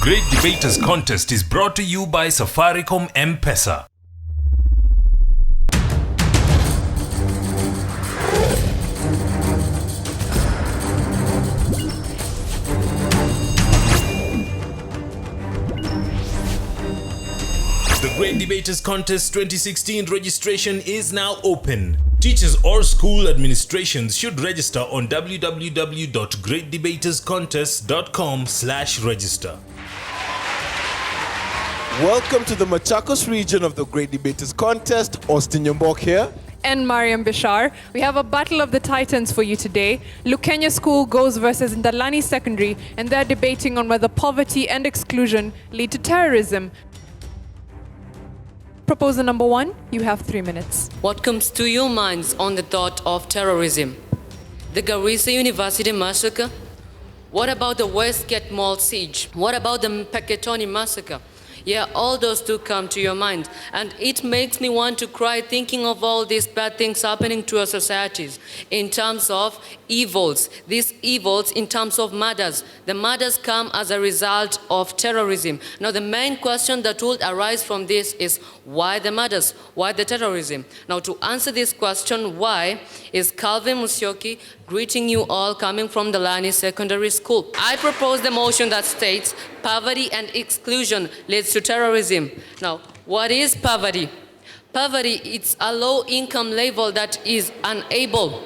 Great Debaters Contest is brought to you by Safaricom M-Pesa. The Great Debaters Contest 2016 registration is now open. Teachers or school administrations should register on www.greatdebaterscontest.com/register. Welcome to the Machakos region of the Great Debaters Contest. Austin Yombok here. And Mariam Bishar. We have a battle of the titans for you today. Lukenya School goes versus Ndalani Secondary, and they're debating on whether poverty and exclusion lead to terrorism. Proposer number 1, you have 3 minutes. What comes to your minds on the thought of terrorism? The Garissa University massacre? What about the Westgate Mall siege? What about the Mpeketoni massacre? Yeah, all those do come to your mind. And it makes me want to cry thinking of all these bad things happening to our societies in terms of evils. These evils in terms of murders. The murders come as a result of terrorism. Now, the main question that will arise from this is why the murders? Why the terrorism? Now, to answer this question, why, is Calvin Musyoki greeting you all coming from Ndalani Secondary School. I propose the motion that states poverty and exclusion leads to terrorism. Now, what is poverty? Poverty, it's a low income level that is unable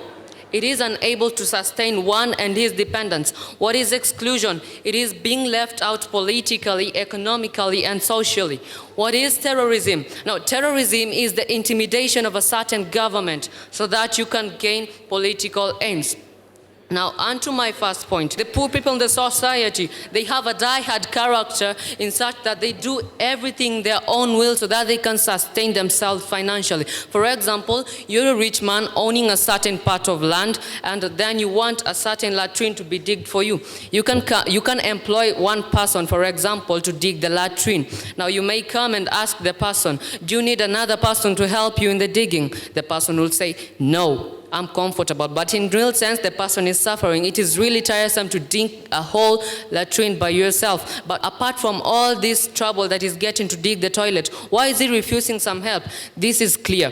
to sustain one and his dependents. What is exclusion? It is being left out politically, economically, and socially. What is terrorism? Now, terrorism is the intimidation of a certain government so that you can gain political ends. Now, on to my first point. The poor people in the society, they have a die-hard character in such that they do everything their own will so that they can sustain themselves financially. For example, you're a rich man owning a certain part of land, and then you want a certain latrine to be digged for you. You can employ one person, for example, to dig the latrine. Now, you may come and ask the person, do you need another person to help you in the digging? The person will say, no. I'm comfortable, but in real sense, the person is suffering. It is really tiresome to dig a whole latrine by yourself. But apart from all this trouble that is getting to dig the toilet, why is he refusing some help? This is clear.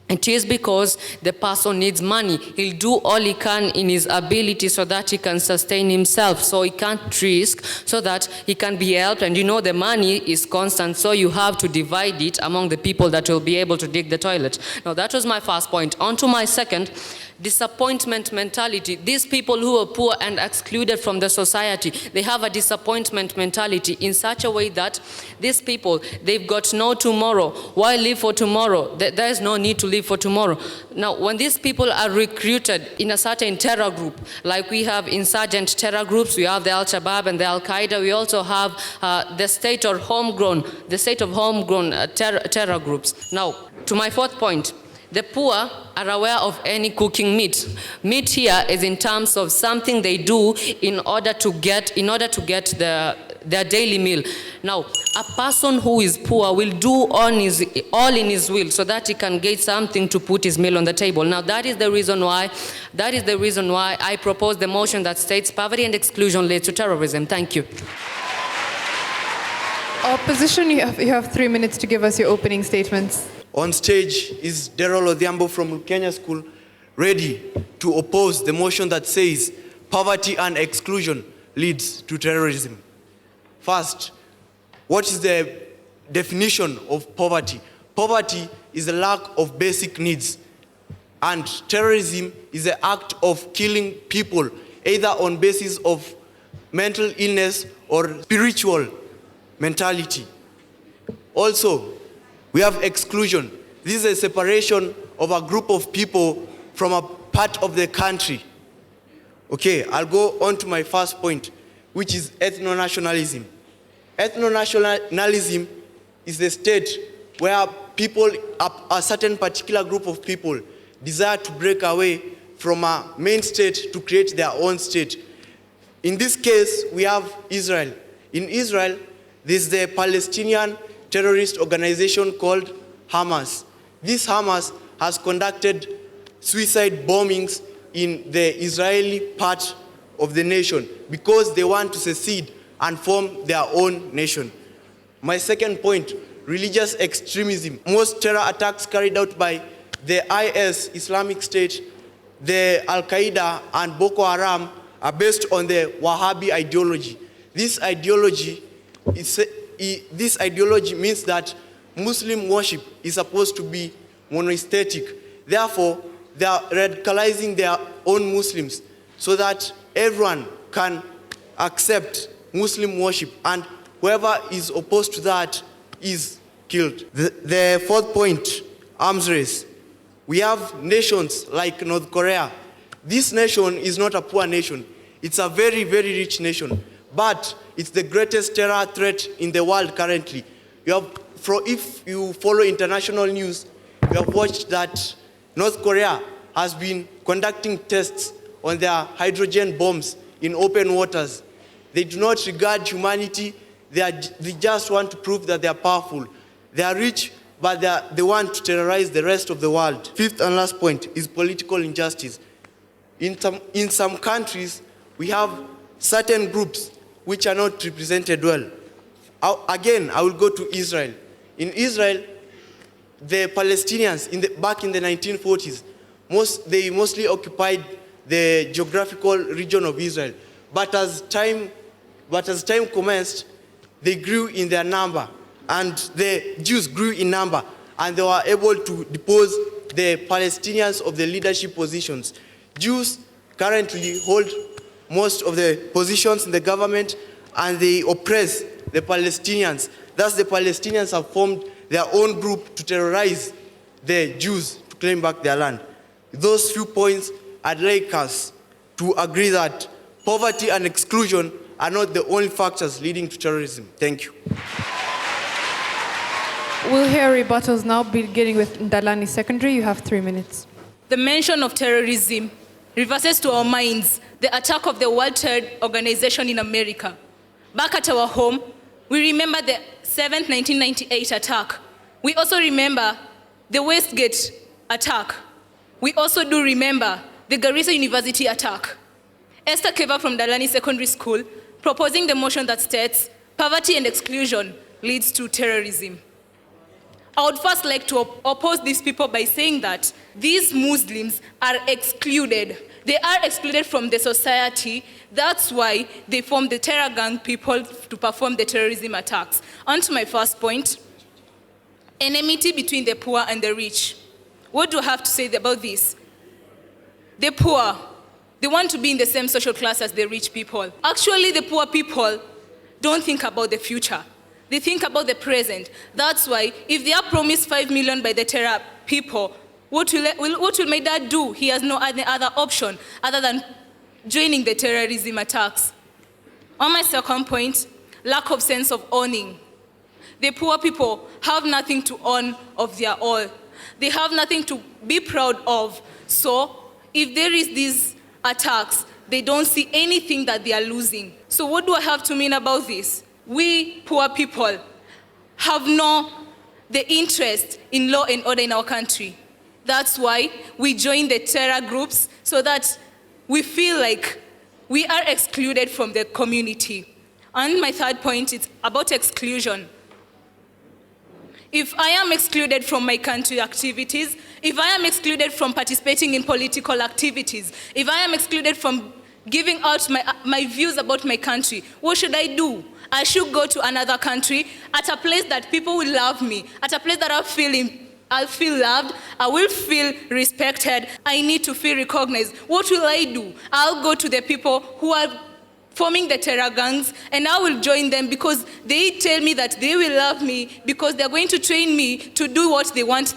It is because the person needs money. He'll do all he can in his ability so that he can sustain himself. So he can't risk so that he can be helped. And you know the money is constant, so you have to divide it among the people that will be able to dig the toilet. Now that was my first point. On to my second, disappointment mentality. These people who are poor and excluded from the society, they have a disappointment mentality in such a way that these people, they've got no tomorrow. Why live for tomorrow? There is no need to live for tomorrow. Now, when these people are recruited in a certain terror group, like we have insurgent terror groups, we have the Al-Shabaab and the Al-Qaeda, we also have the state of homegrown terror groups. Now, to my fourth point, the poor are aware of any cooking meat. Meat here is in terms of something they do in order to get their daily meal. Now, a person who is poor will do all in his will so that he can get something to put his meal on the table. Now, that is the reason why I propose the motion that states poverty and exclusion leads to terrorism. Thank you. Opposition, you have 3 minutes to give us your opening statements. On stage is Daryl Odhiambo from Lukenya School, ready to oppose the motion that says poverty and exclusion leads to terrorism. First, what is the definition of poverty? Poverty is the lack of basic needs, and terrorism is the act of killing people, either on basis of mental illness or spiritual mentality. Also, we have exclusion. This is a separation of a group of people from a part of the country. Okay, I'll go on to my first point, which is ethno-nationalism. Ethno-nationalism is the state where people, a certain particular group of people, desire to break away from a main state to create their own state. In this case, we have Israel. In Israel, there's the Palestinian terrorist organization called Hamas. This Hamas has conducted suicide bombings in the Israeli part of the nation because they want to secede and form their own nation. My second point, religious extremism. Most terror attacks carried out by the IS, Islamic State, the Al-Qaeda, and Boko Haram are based on the Wahhabi ideology. This ideology means that Muslim worship is supposed to be monotheistic. Therefore, they are radicalizing their own Muslims so that everyone can accept Muslim worship, and whoever is opposed to that is killed. The fourth point, arms race. We have nations like North Korea. This nation is not a poor nation. It's a very, very rich nation. But it's the greatest terror threat in the world currently. If you follow international news, you have watched that North Korea has been conducting tests on their hydrogen bombs in open waters. They do not regard humanity. They just want to prove that they are powerful. They are rich, but they want to terrorize the rest of the world. Fifth and last point is political injustice. In some countries, we have certain groups which are not represented well. Again, I will go to Israel. In Israel, the Palestinians, back in the 1940s, they mostly occupied the geographical region of Israel. But as time commenced, they grew in their number, and the Jews grew in number, and they were able to depose the Palestinians of the leadership positions. Jews currently hold most of the positions in the government, and they oppress the Palestinians. Thus, the Palestinians have formed their own group to terrorize the Jews to claim back their land. Those few points, I'd like us to agree that poverty and exclusion are not the only factors leading to terrorism. Thank you. We'll hear rebuttals now, beginning with Ndalani Secondary. You have 3 minutes. The mention of terrorism reverses to our minds the attack of the World Trade Organization in America. Back at our home, we remember the 7th 1998 attack. We also remember the Westgate attack. We also do remember the Garissa University attack. Esther Keva from Ndalani Secondary School proposing the motion that states poverty and exclusion leads to terrorism. I would first like to oppose these people by saying that these Muslims are excluded. They are excluded from the society. That's why they form the terror gang people to perform the terrorism attacks. On to my first point, enmity between the poor and the rich. What do I have to say about this? The poor, they want to be in the same social class as the rich people. Actually, the poor people don't think about the future. They think about the present. That's why if they are promised 5 million by the terror people, what will my dad do? He has no other option other than joining the terrorism attacks. On my second point, lack of sense of owning. The poor people have nothing to own of their own. They have nothing to be proud of. So if there is these attacks, they don't see anything that they are losing. So what do I have to mean about this? We poor people have the interest in law and order in our country. That's why we join the terror groups so that we feel like we are excluded from the community. And my third point is about exclusion. If I am excluded from my country activities, if I am excluded from participating in political activities, if I am excluded from giving out my views about my country, what should I do? I should go to another country, at a place that people will love me, at a place that I'll feel loved, I will feel respected, I need to feel recognized. What will I do? I'll go to the people who are forming the terror gangs, and I will join them because they tell me that they will love me because they're going to train me to do what they want,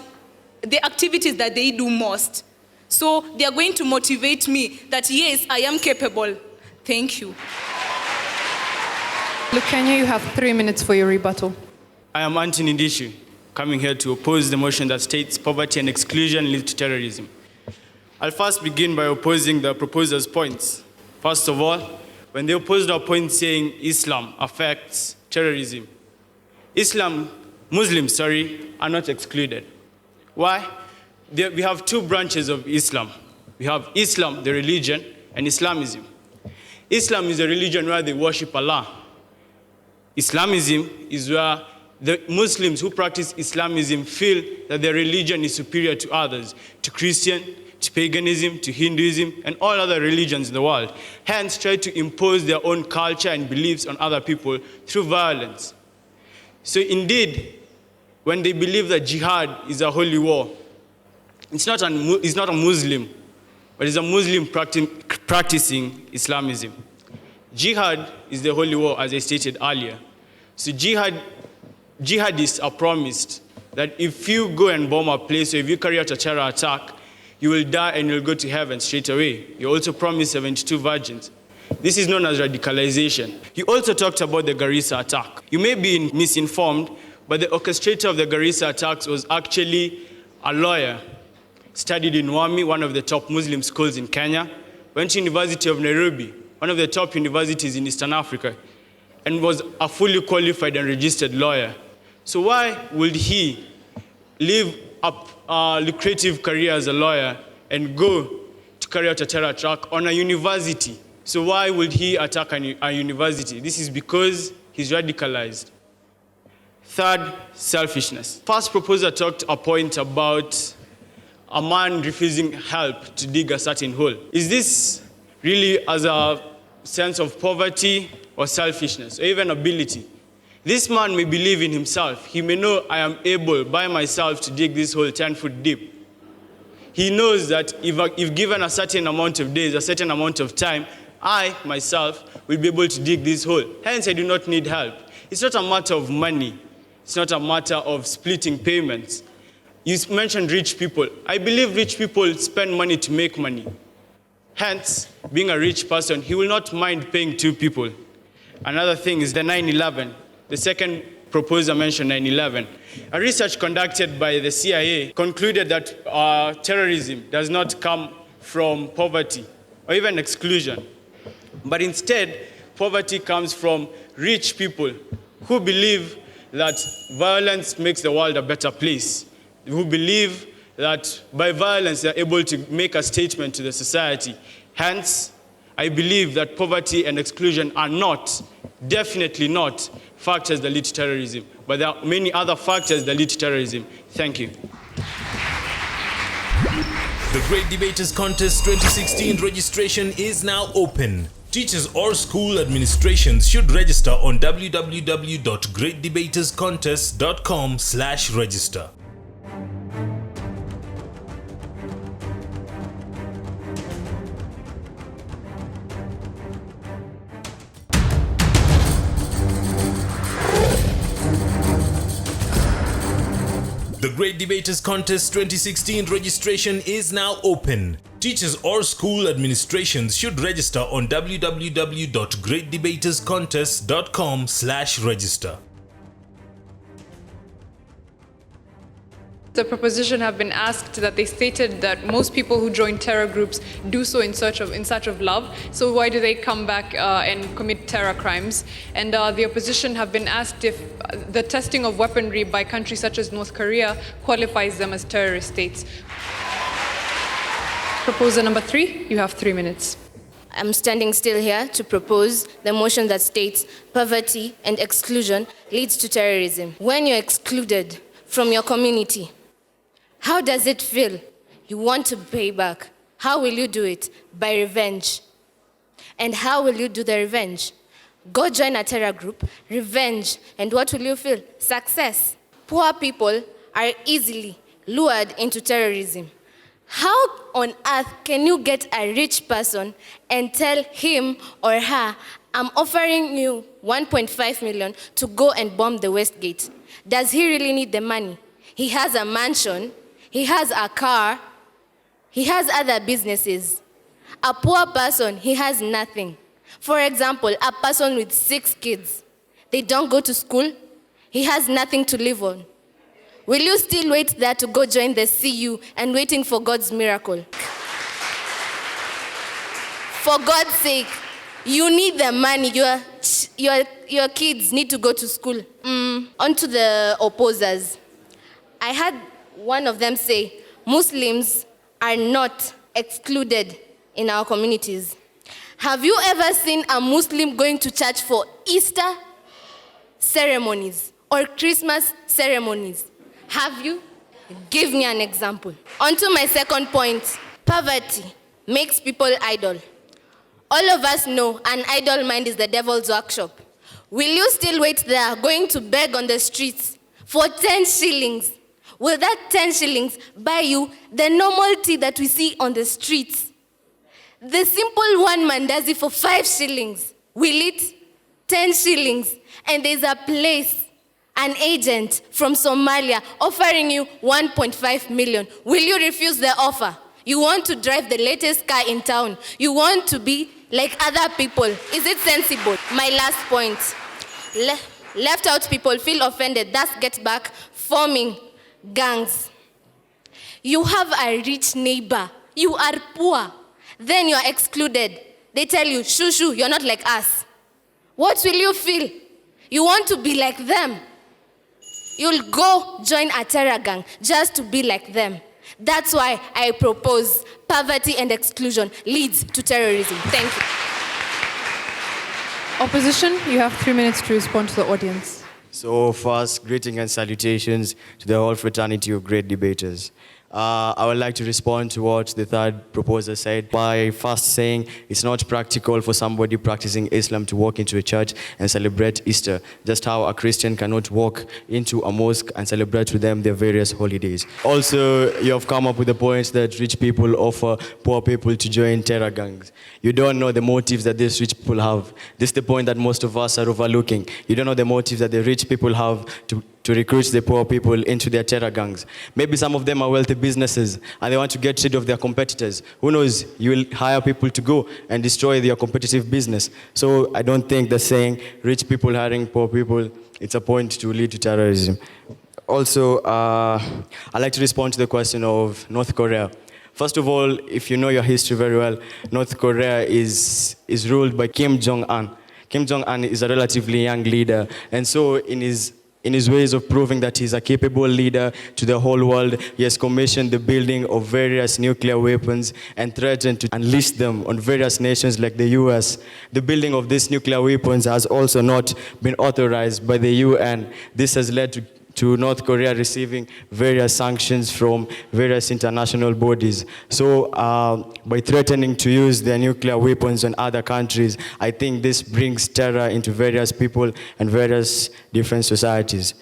the activities that they do most. So they are going to motivate me that yes, I am capable. Thank you. Lukenya, you have 3 minutes for your rebuttal. I am Anthony Ndishu, coming here to oppose the motion that states poverty and exclusion lead to terrorism. I'll first begin by opposing the proposer's points. First of all, when they opposed our point saying Islam affects terrorism, Muslims are not excluded. Why? We have two branches of Islam. We have Islam, the religion, and Islamism. Islam is a religion where they worship Allah. Islamism is where the Muslims who practice Islamism feel that their religion is superior to others, to Christian, to paganism, to Hinduism, and all other religions in the world. Hence, try to impose their own culture and beliefs on other people through violence. So indeed, when they believe that jihad is a holy war, it's not a Muslim, but it's a Muslim practicing Islamism. Jihad is the holy war, as I stated earlier. So jihadists are promised that if you go and bomb a place, or if you carry out a terror attack, you will die and you'll go to heaven straight away. You're also promised 72 virgins. This is known as radicalization. He also talked about the Garissa attack. You may be misinformed, but the orchestrator of the Garissa attacks was actually a lawyer, studied in Wami, one of the top Muslim schools in Kenya, went to University of Nairobi, one of the top universities in Eastern Africa, and was a fully qualified and registered lawyer. So why would he live a lucrative career as a lawyer and go to carry out a terror attack on a university? So why would he attack a university? This is because he's radicalized. Third, selfishness. First proposer talked a point about a man refusing help to dig a certain hole. Is this really as a sense of poverty or selfishness or even ability? This man may believe in himself. He may know, I am able by myself to dig this hole 10 foot deep. He knows that if given a certain amount of days, a certain amount of time, I, myself, will be able to dig this hole. Hence, I do not need help. It's not a matter of money. It's not a matter of splitting payments. You mentioned rich people. I believe rich people spend money to make money. Hence, being a rich person, he will not mind paying two people. Another thing is the 9/11. The second proposer mentioned 9/11. A research conducted by the CIA concluded that terrorism does not come from poverty or even exclusion. But instead, poverty comes from rich people who believe that violence makes the world a better place, who believe that by violence they're able to make a statement to the society. Hence, I believe that poverty and exclusion are not, definitely not, factors that lead to terrorism. But there are many other factors that lead to terrorism. Thank you. The Great Debaters Contest 2016 registration is now open. Teachers or school administrations should register on www.greatdebaterscontest.com/register. The Great Debaters Contest 2016 registration is now open. Teachers or school administrations should register on www.greatdebaterscontest.com/register. The proposition have been asked that they stated that most people who join terror groups do so in search of love. So why do they come back and commit terror crimes? And the opposition have been asked if the testing of weaponry by countries such as North Korea qualifies them as terrorist states. Proposer number 3, you have 3 minutes. I'm standing still here to propose the motion that states poverty and exclusion leads to terrorism. When you're excluded from your community, how does it feel? You want to pay back. How will you do it? By revenge. And how will you do the revenge? Go join a terror group, revenge, and what will you feel? Success. Poor people are easily lured into terrorism. How on earth can you get a rich person and tell him or her, I'm offering you 1.5 million to go and bomb the Westgate? Does he really need the money? He has a mansion, he has a car, he has other businesses. A poor person, he has nothing. For example, a person with 6 kids, they don't go to school, he has nothing to live on. Will you still wait there to go join the CU and waiting for God's miracle? For God's sake, you need the money. Your kids need to go to school. On to the opposers. I had one of them say, Muslims are not excluded in our communities. Have you ever seen a Muslim going to church for Easter? ceremonies or Christmas ceremonies? Have you? Give me an example. On to my second point. Poverty makes people idle. All of us know an idle mind is the devil's workshop. Will you still wait there, going to beg on the streets for 10 shillings? Will that 10 shillings buy you the normal tea that we see on the streets? The simple one man does it for 5 shillings. Will it? 10 shillings. And there's a place, an agent from Somalia offering you 1.5 million. Will you refuse the offer? You want to drive the latest car in town. You want to be like other people. Is it sensible? My last point. Left out people feel offended, thus get back, forming gangs. You have a rich neighbor. You are poor. Then you are excluded. They tell you, shoo, shoo, you're not like us. What will you feel? You want to be like them. You'll go join a terror gang just to be like them. That's why I propose poverty and exclusion leads to terrorism. Thank you. Opposition, you have 3 minutes to respond to the audience. So first, greetings and salutations to the whole fraternity of great debaters. I would like to respond to what the third proposer said by first saying it's not practical for somebody practicing Islam to walk into a church and celebrate Easter, just how a Christian cannot walk into a mosque and celebrate with them their various holidays. Also, you have come up with the point that rich people offer poor people to join terror gangs. You don't know the motives that these rich people have. This is the point that most of us are overlooking. You don't know the motives that the rich people have to recruit the poor people into their terror gangs. Maybe some of them are wealthy businesses and they want to get rid of their competitors. Who knows, you will hire people to go and destroy their competitive business. So I don't think the saying, rich people hiring poor people, it's a point to lead to terrorism. Also, I'd like to respond to the question of North Korea. First of all, if you know your history very well, North Korea is ruled by Kim Jong-un. Kim Jong-un is a relatively young leader, and so in his ways of proving that he's a capable leader to the whole world, he has commissioned the building of various nuclear weapons and threatened to unleash them on various nations like the US. The building of these nuclear weapons has also not been authorized by the UN. This has led to North Korea receiving various sanctions from various international bodies. So by threatening to use their nuclear weapons on other countries, I think this brings terror into various people and various different societies.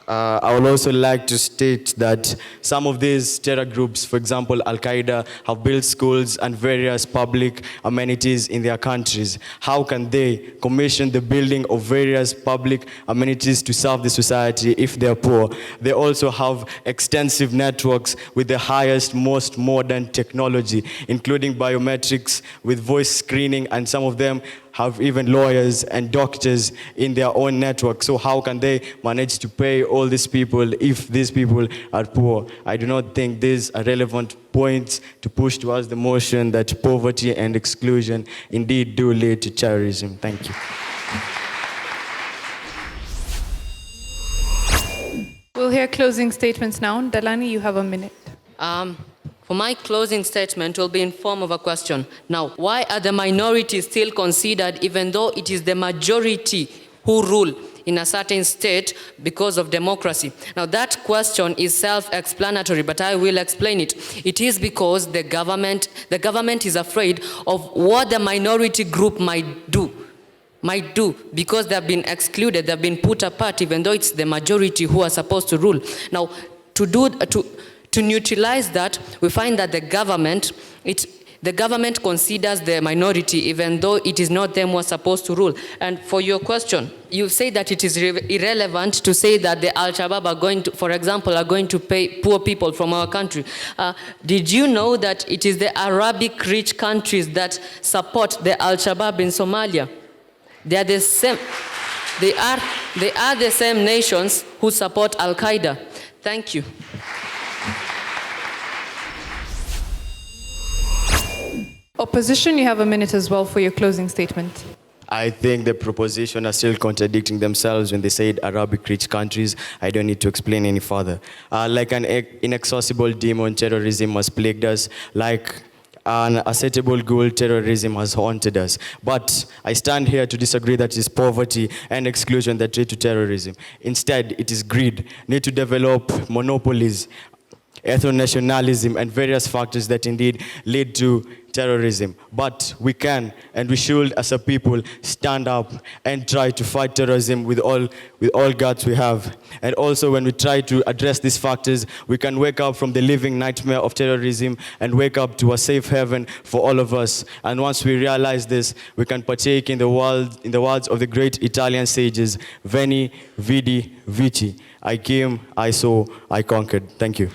I would also like to state that some of these terror groups, for example, Al-Qaeda, have built schools and various public amenities in their countries. How can they commission the building of various public amenities to serve the society if they're poor? They also have extensive networks with the highest, most modern technology, including biometrics with voice screening, and some of them have even lawyers and doctors in their own network. So how can they manage to pay all these people if these people are poor? I do not think these are relevant points to push towards the motion that poverty and exclusion indeed do lead to terrorism. Thank you. We'll hear closing statements now. Ndalani, you have a minute. For my closing statement will be in form of a question. Now, why are the minorities still considered even though it is the majority who rule in a certain state because of democracy? Now, that question is self-explanatory, but I will explain it. It is because the government is afraid of what the minority group might do because they have been excluded, they have been put apart, even though it's the majority who are supposed to rule. Now, to neutralize that, we find that the government considers the minority even though it is not them who are supposed to rule. And for your question, you say that it is irrelevant to say that the Al-Shabaab are going to, for example, are going to pay poor people from our country. Did you know that it is the Arabic-rich countries that support the Al-Shabaab in Somalia? They are the same. They are the same nations who support Al-Qaeda. Thank you. Opposition, you have a minute as well for your closing statement. I think the proposition are still contradicting themselves when they said Arabic-rich countries. I don't need to explain any further. Like an inexhaustible demon, terrorism has plagued us. Like unacceptable goal, terrorism has haunted us. But I stand here to disagree that it is poverty and exclusion that lead to terrorism. Instead, it is greed. Need to develop monopolies, ethno-nationalism, and various factors that indeed lead to terrorism. But we can and we should, as a people, stand up and try to fight terrorism with all guts we have. And also, when we try to address these factors, we can wake up from the living nightmare of terrorism and wake up to a safe haven for all of us. And once we realize this, we can partake in the words of the great Italian sages, Veni, Vidi, Vici. I came, I saw, I conquered. Thank you.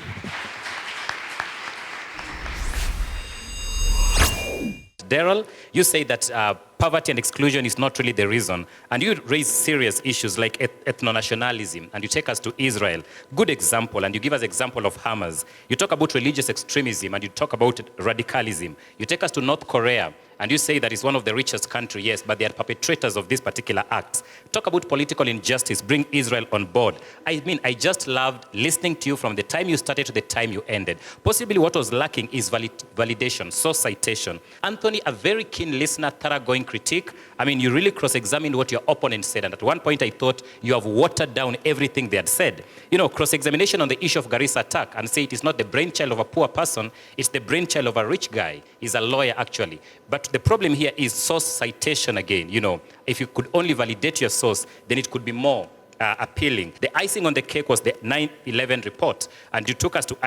Daryl, you say that poverty and exclusion is not really the reason, and you raise serious issues like ethno-nationalism, and you take us to Israel. Good example, and you give us example of Hamas. You talk about religious extremism, and you talk about radicalism. You take us to North Korea, and you say that it's one of the richest countries, yes, but they are perpetrators of these particular acts. Talk about political injustice, bring Israel on board. I mean, I just loved listening to you from the time you started to the time you ended. Possibly what was lacking is validation, source citation. Anthony, a very keen listener, thoroughgoing critique. I mean, you really cross-examined what your opponent said, and at one point I thought you have watered down everything they had said. You know, cross-examination on the issue of Garissa attack, and say it is not the brainchild of a poor person, it's the brainchild of a rich guy. He's a lawyer, actually. But the problem here is source citation again. You know, if you could only validate your source, then it could be more appealing. The icing on the cake was the 9/11 report, and you took us to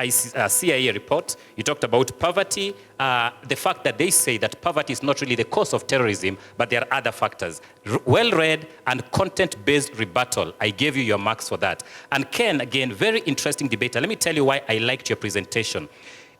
CIA report. You talked about poverty, the fact that they say that poverty is not really the cause of terrorism, but there are other factors. Well-read and content-based rebuttal. I gave you your marks for that. And Ken, again, very interesting debater. Let me tell you why I liked your presentation.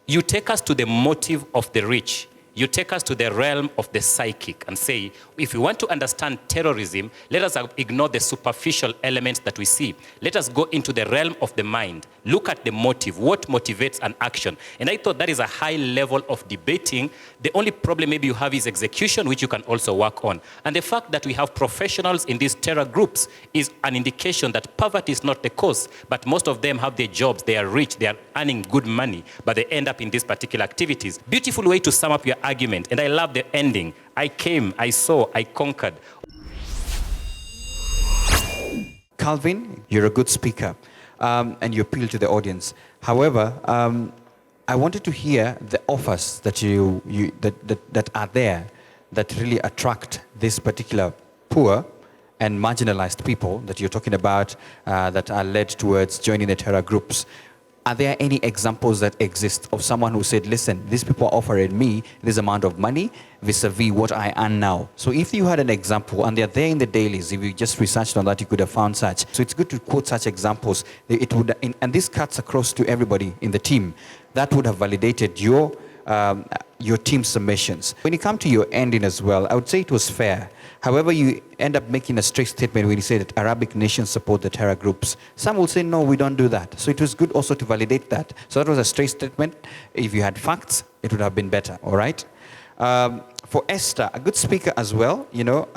You take us to the motive of the rich. You take us to the realm of the psychic and say, if we want to understand terrorism, let us ignore the superficial elements that we see. Let us go into the realm of the mind. Look at the motive, what motivates an action. And I thought that is a high level of debating. The only problem maybe you have is execution, which you can also work on. And the fact that we have professionals in these terror groups is an indication that poverty is not the cause, but most of them have their jobs, they are rich, they are earning good money, but they end up in these particular activities. Beautiful way to sum up your argument, and I love the ending. I came, I saw, I conquered. Calvin, you're a good speaker, and you appeal to the audience. However, I wanted to hear the offers that that are there that really attract this particular poor and marginalized people that you're talking about that are led towards joining the terror groups. Are there any examples that exist of someone who said, listen, these people are offering me this amount of money vis-a-vis what I earn now? So if you had an example, and they're there in the dailies, if you just researched on that, you could have found such. So it's good to quote such examples. It would, and this cuts across to everybody in the team. That would have validated your team submissions. When you come to your ending as well, I would say it was fair. However, you end up making a straight statement when you say that Arabic nations support the terror groups. Some will say, no, we don't do that. So it was good also to validate that. So that was a straight statement. If you had facts, it would have been better, all right? For Esther, a good speaker as well, you know,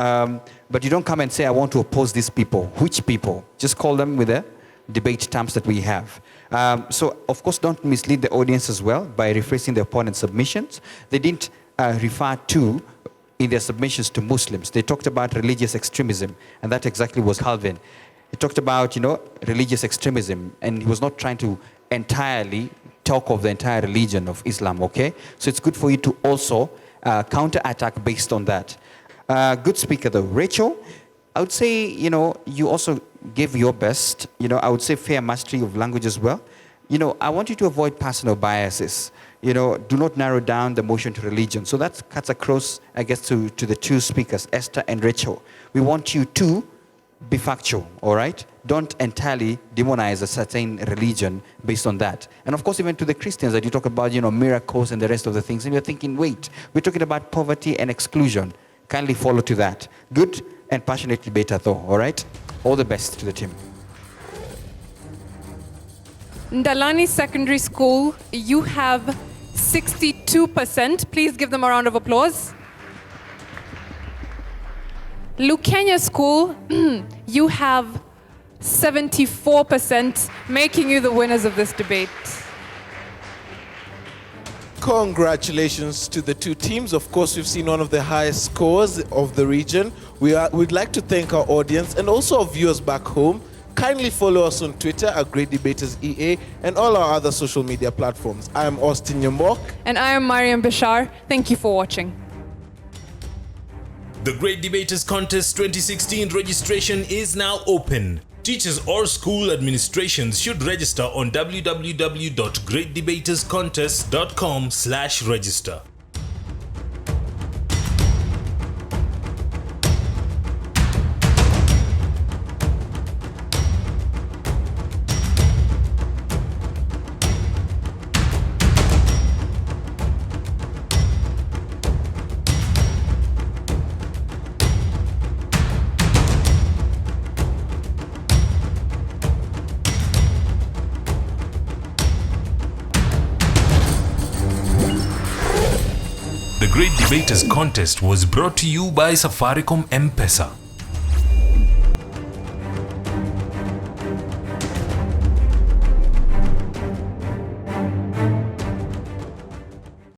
but you don't come and say, I want to oppose these people. Which people? Just call them with the debate terms that we have. So, of course, don't mislead the audience as well by rephrasing the opponent's submissions. They didn't refer to, in their submissions, to Muslims. They talked about religious extremism, and that exactly was Calvin. He talked about, you know, religious extremism, and he was not trying to entirely talk of the entire religion of Islam, okay? So it's good for you to also counter-attack based on that. Good speaker, though. Rachel, I would say, you know, you also gave your best. You know, I would say fair mastery of language as well. You know, I want you to avoid personal biases. You know, do not narrow down the motion to religion. So that cuts across, I guess, to the two speakers, Esther and Rachel. We want you to be factual, all right? Don't entirely demonize a certain religion based on that. And of course, even to the Christians that you talk about, you know, miracles and the rest of the things, and you're thinking, wait, we're talking about poverty and exclusion. Kindly follow to that. Good and passionate debater though, all right? All the best to the team. Ndalani Secondary School, you have 62%. Please give them a round of applause. Lukenya School, you have 74%, making you the winners of this debate. Congratulations to the two teams. Of course, we've seen one of the highest scores of the region. We'd like to thank our audience and also our viewers back home. Kindly follow us on Twitter at Great Debaters EA and all our other social media platforms. I am Austin Yambok. And I am Mariam Bashar. Thank you for watching. The Great Debaters Contest 2016 registration is now open. Teachers or school administrations should register on www.greatdebaterscontest.com/register. The Great Debaters Contest was brought to you by Safaricom M-Pesa.